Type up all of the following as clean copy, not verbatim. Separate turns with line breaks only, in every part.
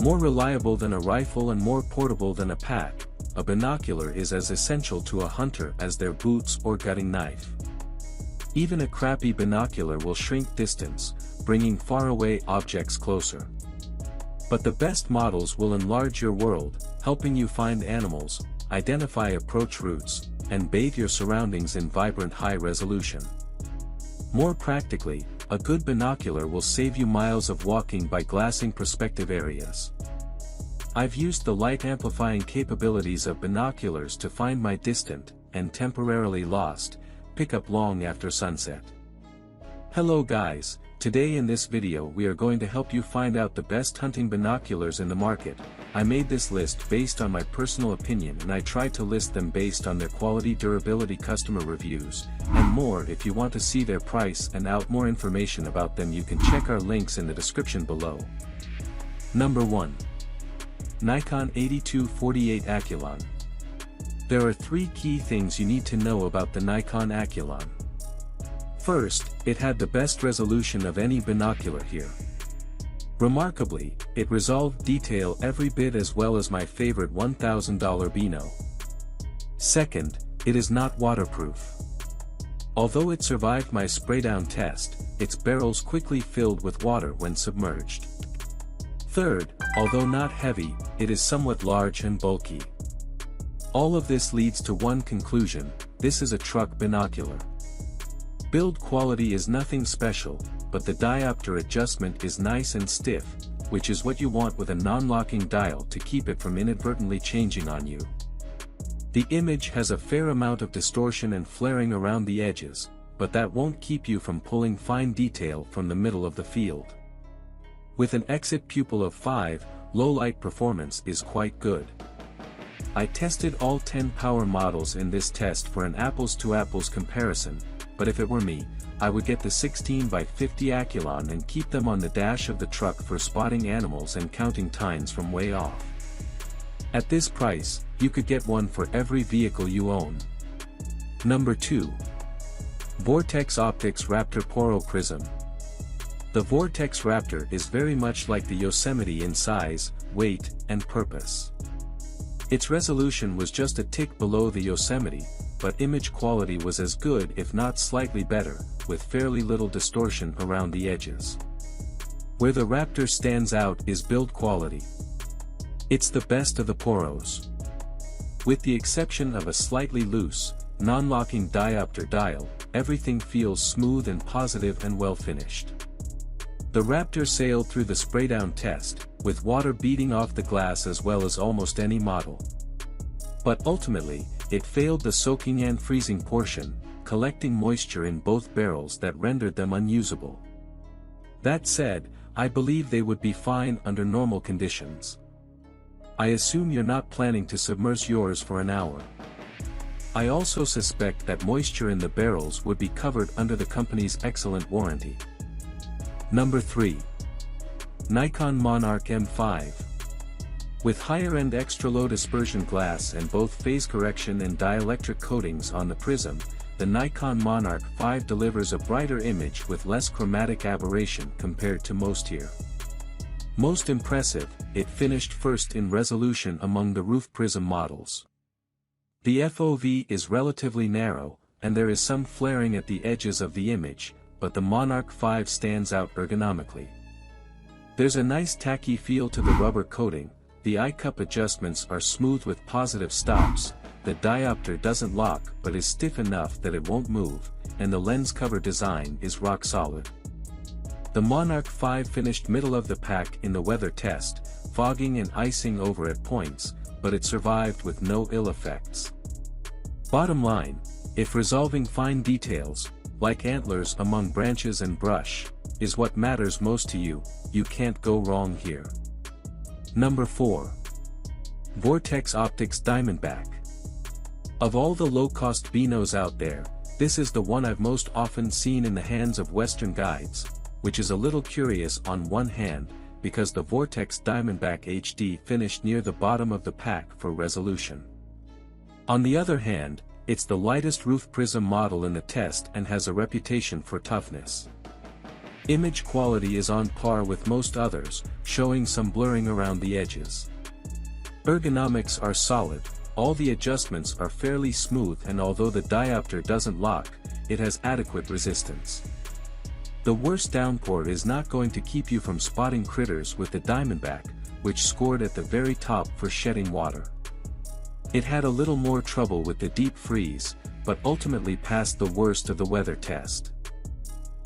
More reliable than a rifle and more portable than a pack, a binocular is as essential to a hunter as their boots or gutting knife. Even a crappy binocular will shrink distance, bringing faraway objects closer. But the best models will enlarge your world, helping you find animals, identify approach routes, and bathe your surroundings in vibrant high resolution. More practically, a good binocular will save you miles of walking by glassing prospective areas. I've used the light amplifying capabilities of binoculars to find my distant, and temporarily lost, pickup long after sunset. Hello guys, today in this video we are going to help you find out the best hunting binoculars in the market. I made this list based on my personal opinion and I tried to list them based on their quality, durability, customer reviews, and more. If you want to see their price and more information about them, you can check our links in the description below. Number 1. Nikon 8248 ACULON. There are 3 key things you need to know about the Nikon ACULON. First, it had the best resolution of any binocular here. Remarkably, it resolved detail every bit as well as my favorite $1,000 Bino. Second, it is not waterproof. Although it survived my spraydown test, its barrels quickly filled with water when submerged. Third, although not heavy, it is somewhat large and bulky. All of this leads to one conclusion: this is a truck binocular. Build quality is nothing special, but the diopter adjustment is nice and stiff, which is what you want with a non-locking dial to keep it from inadvertently changing on you. The image has a fair amount of distortion and flaring around the edges, but that won't keep you from pulling fine detail from the middle of the field. With an exit pupil of 5, low light performance is quite good. I tested all 10 power models in this test for an apples-to-apples comparison, but if it were me, I would get the 16x50 ACULON and keep them on the dash of the truck for spotting animals and counting tines from way off. At this price, you could get one for every vehicle you own. Number 2. Vortex Optics Raptor Porro Prism. The Vortex Raptor is very much like the Yosemite in size, weight, and purpose. Its resolution was just a tick below the Yosemite, but image quality was as good if not slightly better, with fairly little distortion around the edges. Where the Raptor stands out is build quality. It's the best of the Porros. With the exception of a slightly loose, non-locking diopter dial, everything feels smooth and positive and well finished. The Raptor sailed through the spraydown test, with water beating off the glass as well as almost any model. But ultimately, it failed the soaking and freezing portion, collecting moisture in both barrels that rendered them unusable. That said, I believe they would be fine under normal conditions. I assume you're not planning to submerge yours for an hour. I also suspect that moisture in the barrels would be covered under the company's excellent warranty. Number 3. NIKON Monarch M5. With higher-end extra-low dispersion glass and both phase correction and dielectric coatings on the prism, the NIKON Monarch 5 delivers a brighter image with less chromatic aberration compared to most here. Most impressive, it finished first in resolution among the roof prism models. The FOV is relatively narrow, and there is some flaring at the edges of the image, but the Monarch 5 stands out ergonomically. There's a nice tacky feel to the rubber coating, the eye cup adjustments are smooth with positive stops, the diopter doesn't lock but is stiff enough that it won't move, and the lens cover design is rock solid. The Monarch 5 finished middle of the pack in the weather test, fogging and icing over at points, but it survived with no ill effects. Bottom line, if resolving fine details, like antlers among branches and brush, is what matters most to you, you can't go wrong here. Number 4. Vortex Optics Diamondback. Of all the low-cost Binos out there, this is the one I've most often seen in the hands of Western guides, which is a little curious on one hand, because the Vortex Diamondback HD finished near the bottom of the pack for resolution. On the other hand, it's the lightest roof prism model in the test and has a reputation for toughness. Image quality is on par with most others, showing some blurring around the edges. Ergonomics are solid, all the adjustments are fairly smooth, and although the diopter doesn't lock, it has adequate resistance. The worst downpour is not going to keep you from spotting critters with the Diamondback, which scored at the very top for shedding water. It had a little more trouble with the deep freeze, but ultimately passed the worst of the weather test.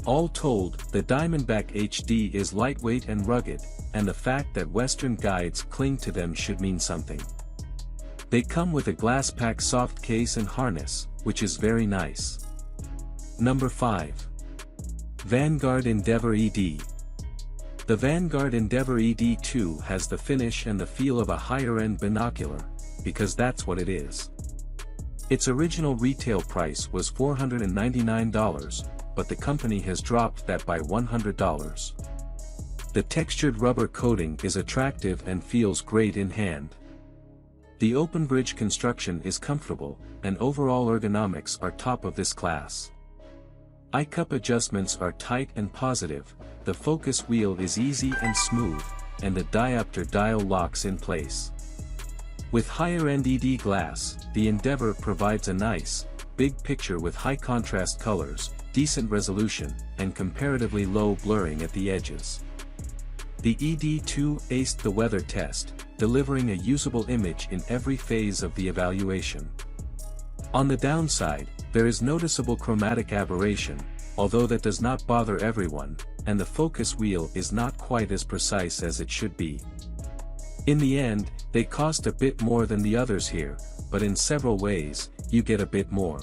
All told, the Diamondback HD is lightweight and rugged, and the fact that Western guides cling to them should mean something. They come with a glass pack soft case and harness, which is very nice. Number 5. Vanguard Endeavor ED. The Vanguard Endeavor ED2 has the finish and the feel of a higher-end binocular, because that's what it is. Its original retail price was $499, but the company has dropped that by $100. The textured rubber coating is attractive and feels great in hand. The open bridge construction is comfortable, and overall ergonomics are top of this class. Eye cup adjustments are tight and positive, the focus wheel is easy and smooth, and the diopter dial locks in place. With higher-end ED glass, the Endeavor provides a nice, big picture with high contrast colors, decent resolution, and comparatively low blurring at the edges. The ED2 aced the weather test, delivering a usable image in every phase of the evaluation. On the downside, there is noticeable chromatic aberration, although that does not bother everyone, and the focus wheel is not quite as precise as it should be. In the end, they cost a bit more than the others here, but in several ways, you get a bit more.